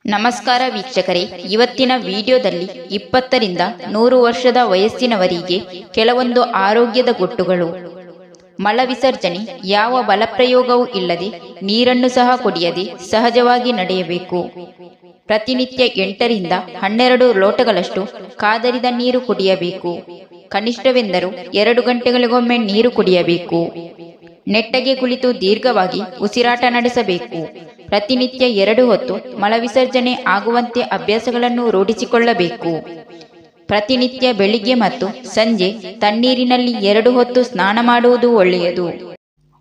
ನಮಸ್ಕಾರ ವೀಕ್ಷಕರೇ, ಇವತ್ತಿನ ವಿಡಿಯೋದಲ್ಲಿ 20 ರಿಂದ 100 ವರ್ಷದ ವಯಸ್ಸಿನವರಿಗೆ ಕೆಲವೊಂದು ಆರೋಗ್ಯದ ಗುಟ್ಟುಗಳು. ಮಲ ವಿಸರ್ಜನೆ ಯಾವ ಬಲಪ್ರಯೋಗವೂ ಇಲ್ಲದೆ ನೀರನ್ನು ಸಹ ಕುಡಿಯದೆ ಸಹಜವಾಗಿ ನಡೆಯಬೇಕು. ಪ್ರತಿನಿತ್ಯ 8 ರಿಂದ 12 ಲೋಟಗಳಷ್ಟು ಕಾದರಿದ ನೀರು ಕುಡಿಯಬೇಕು. ಕನಿಷ್ಠವೆಂದರೂ 2 ಗಂಟೆಗಳಿಗೊಮ್ಮೆ ನೀರು ಕುಡಿಯಬೇಕು. ನೆಟ್ಟಗೆ ಕುಳಿತು ದೀರ್ಘವಾಗಿ ಉಸಿರಾಟ ನಡೆಸಬೇಕು. ಪ್ರತಿನಿತ್ಯ 2 ಹೊತ್ತು ಮಲವಿಸರ್ಜನೆ ಆಗುವಂತೆ ಅಭ್ಯಾಸಗಳನ್ನು ರೂಢಿಸಿಕೊಳ್ಳಬೇಕು. ಪ್ರತಿನಿತ್ಯ ಬೆಳಿಗ್ಗೆ ಮತ್ತು ಸಂಜೆ ತಣ್ಣೀರಿನಲ್ಲಿ 2 ಹೊತ್ತು ಸ್ನಾನ ಮಾಡುವುದು ಒಳ್ಳೆಯದು.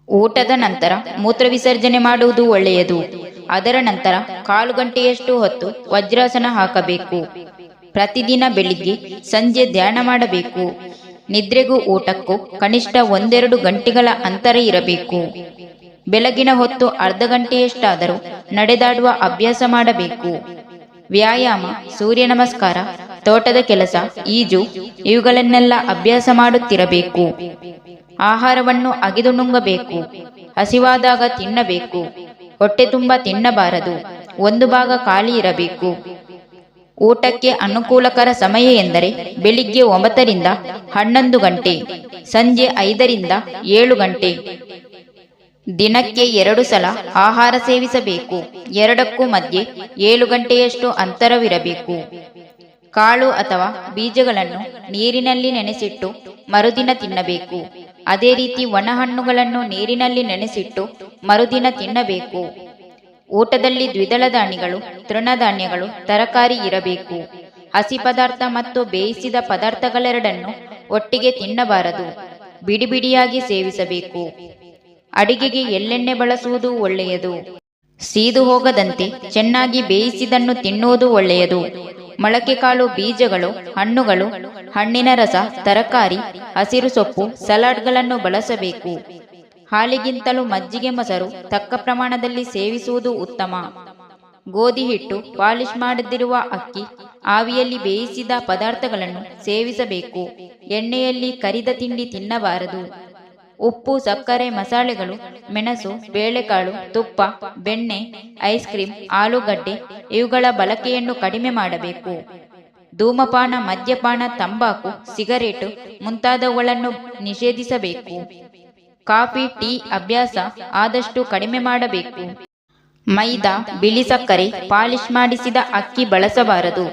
ಊಟದ ನಂತರ ಮೂತ್ರ ವಿಸರ್ಜನೆ ಮಾಡುವುದು ಒಳ್ಳೆಯದು. ಅದರ ನಂತರ 1/4 ಗಂಟೆಯಷ್ಟು ಹೊತ್ತು ವಜ್ರಾಸನ ಹಾಕಬೇಕು. ಪ್ರತಿದಿನ ಬೆಳಿಗ್ಗೆ ಸಂಜೆ ಧ್ಯಾನ ಮಾಡಬೇಕು. ನಿದ್ರೆಗೂ ಊಟಕ್ಕೂ ಕನಿಷ್ಠ 1-2 ಗಂಟೆಗಳ ಅಂತರ ಇರಬೇಕು. ಬೆಳಗಿನ ಹೊತ್ತು ಅರ್ಧ ಗಂಟೆಯಷ್ಟಾದರೂ ನಡೆದಾಡುವ ಅಭ್ಯಾಸ ಮಾಡಬೇಕು. ವ್ಯಾಯಾಮ, ಸೂರ್ಯ ನಮಸ್ಕಾರ, ತೋಟದ ಕೆಲಸ, ಈಜು ಇವುಗಳನ್ನೆಲ್ಲ ಅಭ್ಯಾಸ ಮಾಡುತ್ತಿರಬೇಕು. ಆಹಾರವನ್ನು ಅಗೆದು ನುಂಗಬೇಕು. ಹಸಿವಾದಾಗ ತಿನ್ನಬೇಕು. ಹೊಟ್ಟೆ ತುಂಬ ತಿನ್ನಬಾರದು. 1 ಭಾಗ ಖಾಲಿ ಇರಬೇಕು. ಊಟಕ್ಕೆ ಅನುಕೂಲಕರ ಸಮಯ ಎಂದರೆ ಬೆಳಿಗ್ಗೆ 9 ರಿಂದ 11 ಗಂಟೆ, ಸಂಜೆ 5 ರಿಂದ 7 ಗಂಟೆ. ದಿನಕ್ಕೆ 2 ಸಲ ಆಹಾರ ಸೇವಿಸಬೇಕು. ಎರಡಕ್ಕೂ ಮಧ್ಯೆ 7 ಗಂಟೆಯಷ್ಟು ಅಂತರವಿರಬೇಕು. ಕಾಳು ಅಥವಾ ಬೀಜಗಳನ್ನು ನೀರಿನಲ್ಲಿ ನೆನೆಸಿಟ್ಟು ಮರುದಿನ ತಿನ್ನಬೇಕು. ಅದೇ ರೀತಿ ಒಣ ಹಣ್ಣುಗಳನ್ನು ನೀರಿನಲ್ಲಿ ನೆನೆಸಿಟ್ಟು ಮರುದಿನ ತಿನ್ನಬೇಕು. ಊಟದಲ್ಲಿ ದ್ವಿದಳ ಧಾನ್ಯಗಳು, ತೃಣಧಾನ್ಯಗಳು, ತರಕಾರಿ ಇರಬೇಕು. ಹಸಿ ಪದಾರ್ಥ ಮತ್ತು ಬೇಯಿಸಿದ ಪದಾರ್ಥಗಳೆರಡನ್ನು ಒಟ್ಟಿಗೆ ತಿನ್ನಬಾರದು. ಬಿಡಿ ಬಿಡಿಯಾಗಿ ಸೇವಿಸಬೇಕು. ಅಡಿಗೆಗೆ ಎಳ್ಳೆಣ್ಣೆ ಬಳಸುವುದು ಒಳ್ಳೆಯದು. ಸೀದು ಹೋಗದಂತೆ ಚೆನ್ನಾಗಿ ಬೇಯಿಸಿದನ್ನು ತಿನ್ನುವುದು ಒಳ್ಳೆಯದು. ಮೊಳಕೆ ಕಾಳು, ಬೀಜಗಳು, ಹಣ್ಣುಗಳು, ಹಣ್ಣಿನ ರಸ, ತರಕಾರಿ, ಹಸಿರು ಸೊಪ್ಪು, ಸಲಾಡ್ಗಳನ್ನು ಬಳಸಬೇಕು. ಹಾಲಿಗಿಂತಲೂ ಮಜ್ಜಿಗೆ, ಮೊಸರು ತಕ್ಕ ಪ್ರಮಾಣದಲ್ಲಿ ಸೇವಿಸುವುದು ಉತ್ತಮ. ಗೋಧಿ ಹಿಟ್ಟು, ಪಾಲಿಶ್ ಮಾಡದಿರುವ ಅಕ್ಕಿ, ಆವಿಯಲ್ಲಿ ಬೇಯಿಸಿದ ಪದಾರ್ಥಗಳನ್ನು ಸೇವಿಸಬೇಕು. ಎಣ್ಣೆಯಲ್ಲಿ ಕರಿದ ತಿಂಡಿ ತಿನ್ನಬಾರದು. ಉಪ್ಪು, ಸಕ್ಕರೆ, ಮಸಾಲೆಗಳು, ಮೆಣಸು, ಬೇಳೆಕಾಳು, ತುಪ್ಪ, ಬೆಣ್ಣೆ, ಐಸ್ ಕ್ರೀಮ್, ಆಲೂಗಡ್ಡೆ ಇವುಗಳ ಬಳಕೆಯನ್ನು ಕಡಿಮೆ ಮಾಡಬೇಕು. ಧೂಮಪಾನ, ಮದ್ಯಪಾನ, ತಂಬಾಕು, ಸಿಗರೇಟು ಮುಂತಾದವುಗಳನ್ನು ನಿಷೇಧಿಸಬೇಕು. ಕಾಫಿ, ಟೀ ಅಭ್ಯಾಸ ಆದಷ್ಟು ಕಡಿಮೆ ಮಾಡಬೇಕು. ಮೈದಾ, ಬಿಳಿ ಸಕ್ಕರೆ, ಪಾಲಿಶ್ ಮಾಡಿಸಿದ ಅಕ್ಕಿ ಬಳಸಬಾರದು.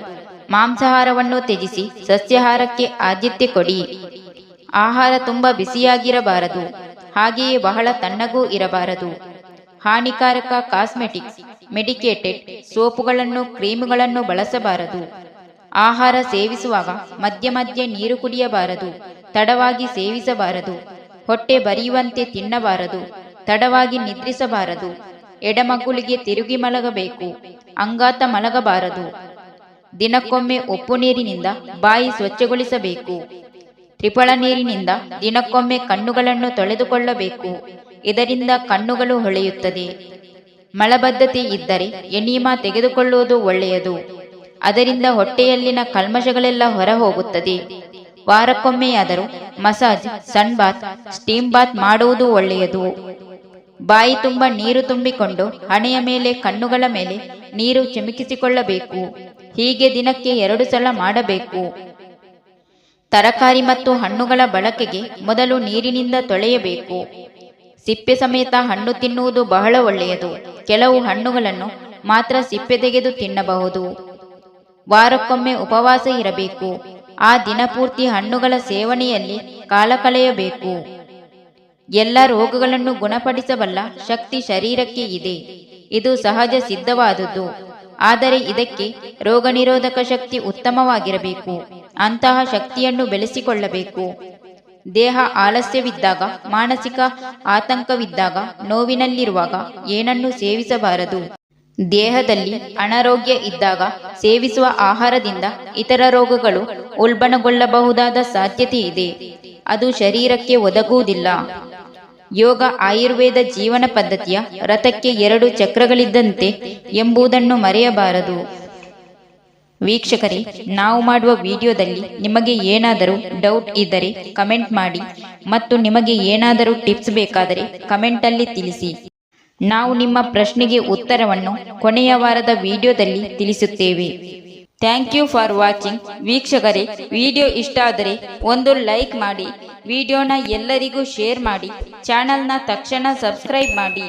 ಮಾಂಸಾಹಾರವನ್ನು ತ್ಯಜಿಸಿ ಸಸ್ಯಾಹಾರಕ್ಕೆ ಆದ್ಯತೆ ಕೊಡಿ. ಆಹಾರ ತುಂಬ ಬಿಸಿಯಾಗಿರಬಾರದು. ಹಾಗೆಯೇ ಬಹಳ ತಣ್ಣಗೂ ಇರಬಾರದು. ಹಾನಿಕಾರಕ ಕಾಸ್ಮೆಟಿಕ್ಸ್, ಮೆಡಿಕೇಟೆಡ್ ಸೋಪುಗಳನ್ನು, ಕ್ರೀಮುಗಳನ್ನು ಬಳಸಬಾರದು. ಆಹಾರ ಸೇವಿಸುವಾಗ ಮಧ್ಯ ಮಧ್ಯೆ ನೀರು ಕುಡಿಯಬಾರದು. ತಡವಾಗಿ ಸೇವಿಸಬಾರದು. ಹೊಟ್ಟೆ ಬರಿಯುವಂತೆ ತಿನ್ನಬಾರದು. ತಡವಾಗಿ ನಿದ್ರಿಸಬಾರದು. ಎಡಮಗ್ಗುಲಿಗೆ ತಿರುಗಿ ಮಲಗಬೇಕು. ಅಂಗಾತ ಮಲಗಬಾರದು. ದಿನಕ್ಕೊಮ್ಮೆ ಉಪ್ಪು ನೀರಿನಿಂದ ಬಾಯಿ ಸ್ವಚ್ಛಗೊಳಿಸಬೇಕು. ತ್ರಿಫಳ ನೀರಿನಿಂದ ದಿನಕ್ಕೊಮ್ಮೆ ಕಣ್ಣುಗಳನ್ನು ತೊಳೆದುಕೊಳ್ಳಬೇಕು. ಇದರಿಂದ ಕಣ್ಣುಗಳು ಹೊಳೆಯುತ್ತದೆ. ಮಲಬದ್ಧತೆ ಇದ್ದರೆ ಎನೀಮಾ ತೆಗೆದುಕೊಳ್ಳುವುದು ಒಳ್ಳೆಯದು. ಅದರಿಂದ ಹೊಟ್ಟೆಯಲ್ಲಿನ ಕಲ್ಮಶಗಳೆಲ್ಲ ಹೊರ ಹೋಗುತ್ತದೆ. ವಾರಕ್ಕೊಮ್ಮೆಯಾದರೂ ಮಸಾಜ್, ಸನ್ ಬಾತ್, ಸ್ಟೀಮ್ ಬಾತ್ ಮಾಡುವುದು ಒಳ್ಳೆಯದು. ಬಾಯಿ ತುಂಬ ನೀರು ತುಂಬಿಕೊಂಡು ಹಣೆಯ ಮೇಲೆ, ಕಣ್ಣುಗಳ ಮೇಲೆ ನೀರು ಚಿಮುಕಿಸಿಕೊಳ್ಳಬೇಕು. ಹೀಗೆ ದಿನಕ್ಕೆ 2 ಸಲ ಮಾಡಬೇಕು. ತರಕಾರಿ ಮತ್ತು ಹಣ್ಣುಗಳ ಬಳಕೆಗೆ ಮೊದಲು ನೀರಿನಿಂದ ತೊಳೆಯಬೇಕು. ಸಿಪ್ಪೆ ಸಮೇತ ಹಣ್ಣು ತಿನ್ನುವುದು ಬಹಳ ಒಳ್ಳೆಯದು. ಕೆಲವು ಹಣ್ಣುಗಳನ್ನು ಮಾತ್ರ ಸಿಪ್ಪೆ ತೆಗೆದು ತಿನ್ನಬಹುದು. ವಾರಕ್ಕೊಮ್ಮೆ ಉಪವಾಸ ಇರಬೇಕು. ಆ ದಿನಪೂರ್ತಿ ಹಣ್ಣುಗಳ ಸೇವನೆಯಲ್ಲಿ ಕಾಲ ಕಳೆಯಬೇಕು. ಎಲ್ಲ ರೋಗಗಳನ್ನು ಗುಣಪಡಿಸಬಲ್ಲ ಶಕ್ತಿ ಶರೀರಕ್ಕೆ ಇದೆ. ಇದು ಸಹಜ ಸಿದ್ಧವಾದುದು. ಆದರೆ ಇದಕ್ಕೆ ರೋಗ ನಿರೋಧಕ ಶಕ್ತಿ ಉತ್ತಮವಾಗಿರಬೇಕು. ಅಂತಹ ಶಕ್ತಿಯನ್ನು ಬೆಳೆಸಿಕೊಳ್ಳಬೇಕು. ದೇಹ ಆಲಸ್ಯವಿದ್ದಾಗ, ಮಾನಸಿಕ ಆತಂಕವಿದ್ದಾಗ, ನೋವಿನಲ್ಲಿರುವಾಗ ಏನನ್ನೂ ಸೇವಿಸಬಾರದು. ದೇಹದಲ್ಲಿ ಅನಾರೋಗ್ಯ ಇದ್ದಾಗ ಸೇವಿಸುವ ಆಹಾರದಿಂದ ಇತರ ರೋಗಗಳು ಉಲ್ಬಣಗೊಳ್ಳಬಹುದಾದ ಸಾಧ್ಯತೆ ಇದೆ. ಅದು ಶರೀರಕ್ಕೆ ಒದಗುವುದಿಲ್ಲ. ಯೋಗ ಆಯುರ್ವೇದ ಜೀವನ ಪದ್ಧತಿಯ ರಥಕ್ಕೆ 2 ಚಕ್ರಗಳಿದ್ದಂತೆ ಎಂಬುದನ್ನು ಮರೆಯಬಾರದು. ವೀಕ್ಷಕರೇ, ನಾವು ಮಾಡುವ ವಿಡಿಯೋದಲ್ಲಿ ನಿಮಗೆ ಏನಾದರೂ ಡೌಟ್ ಇದ್ದರೆ ಕಮೆಂಟ್ ಮಾಡಿ ಮತ್ತು ನಿಮಗೆ ಏನಾದರೂ ಟಿಪ್ಸ್ ಬೇಕಾದರೆ ಕಮೆಂಟಲ್ಲಿ ತಿಳಿಸಿ. ನಾವು ನಿಮ್ಮ ಪ್ರಶ್ನೆಗೆ ಉತ್ತರವನ್ನು ಕೊನೆಯ ವಾರದ ವಿಡಿಯೋದಲ್ಲಿ ತಿಳಿಸುತ್ತೇವೆ. Thank you for watching. ವೀಕ್ಷಕರೇ, ವಿಡಿಯೋ ಇಷ್ಟ ಆದರೆ ಒಂದು ಲೈಕ್ ಮಾಡಿ, ವಿಡಿಯೋನ ಎಲ್ಲರಿಗೂ ಶೇರ್ ಮಾಡಿ, ಚಾನಲ್ನ ತಕ್ಷಣ ಸಬ್ಸ್ಕ್ರೈಬ್ ಮಾಡಿ.